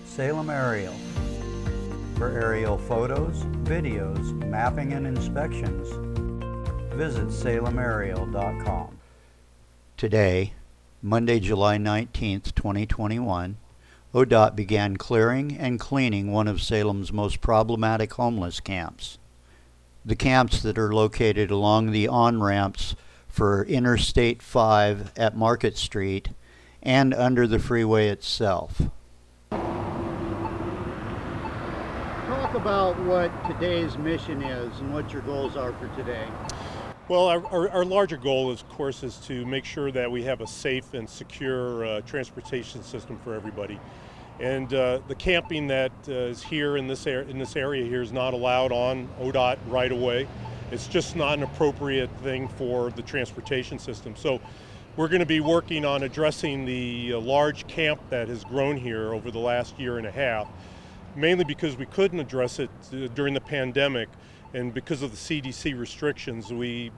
Salem Aerial. For aerial photos, videos, mapping and inspections, visit SalemAerial.com. Today, Monday, July 19th, 2021, ODOT began clearing and cleaning one of Salem's most problematic homeless camps. The camps that are located along the on-ramps for Interstate 5 at Market Street and under the freeway itself. Talk about what today's mission is and what your goals are for today. Well, our larger goal, of course, is to make sure that we have a safe and secure transportation system for everybody. And the camping that is here in this area here is not allowed on ODOT right away. It's just not an appropriate thing for the transportation system. So we're going to be working on addressing the large camp that has grown here over the last year and a half, mainly because we couldn't address it during the pandemic, and because of the CDC restrictions, the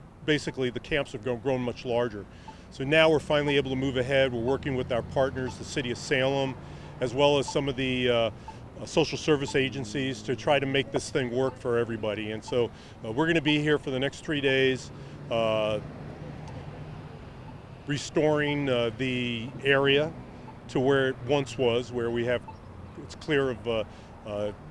camps have grown much larger. So now we're finally able to move ahead. We're working with our partners, the City of Salem, as well as some of the social service agencies to try to make this thing work for everybody. And so we're going to be here for the next 3 days, restoring the area to where it once was, where it's clear of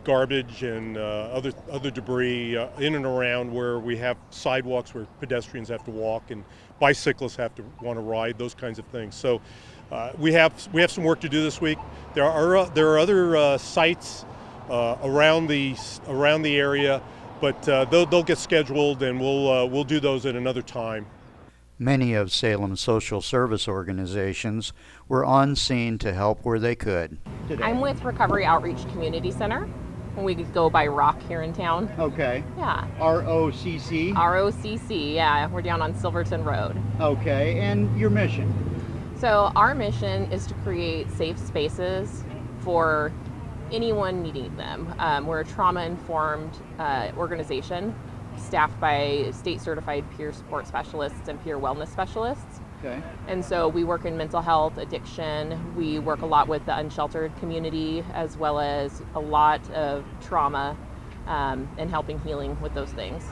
garbage and other debris in and around where we have sidewalks where pedestrians have to walk and bicyclists have to want to ride, those kinds of things. So we have some work to do this week. There are other sites around the area, but they'll get scheduled, and we'll do those at another time. Many of Salem's social service organizations were on scene to help where they could. I'm with Recovery Outreach Community Center. We go by ROC here in town. Okay. Yeah. ROCC? ROCC, yeah. We're down on Silverton Road. Okay, and your mission? So our mission is to create safe spaces for anyone needing them. We're a trauma-informed organization staffed by state-certified peer support specialists and peer wellness specialists. Okay. And so we work in mental health, addiction. We work a lot with the unsheltered community, as well as a lot of trauma and helping healing with those things.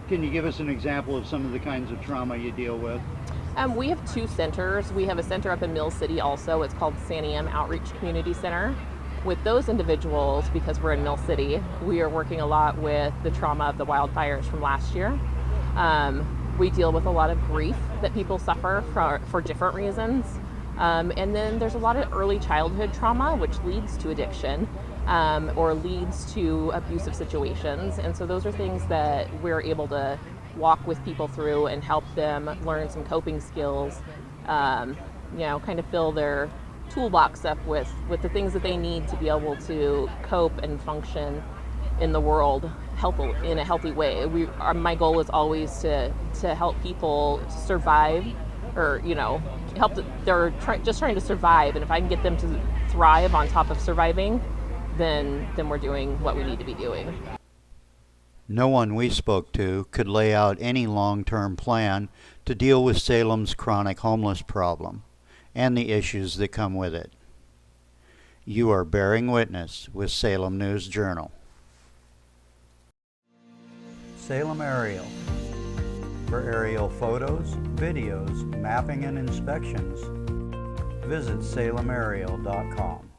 Can you give us an example of some of the kinds of trauma you deal with? We have 2 centers. We have a center up in Mill City also. It's called Santiam Outreach Community Center. With those individuals, because we're in Mill City, we are working a lot with the trauma of the wildfires from last year. We deal with a lot of grief that people suffer for different reasons. And then there's a lot of early childhood trauma, which leads to addiction or leads to abusive situations. And so those are things that we're able to walk with people through and help them learn some coping skills, kind of fill their toolbox up with the things that they need to be able to cope and function in the world in a healthy way. My goal is always to help people survive, or they're just trying to survive, and if I can get them to thrive on top of surviving, then we're doing what we need to be doing. No one we spoke to could lay out any long-term plan to deal with Salem's chronic homeless problem and the issues that come with it. You are bearing witness with Salem-News Journal. Salem Aerial. For aerial photos, videos, mapping and inspections, visit SalemAerial.com.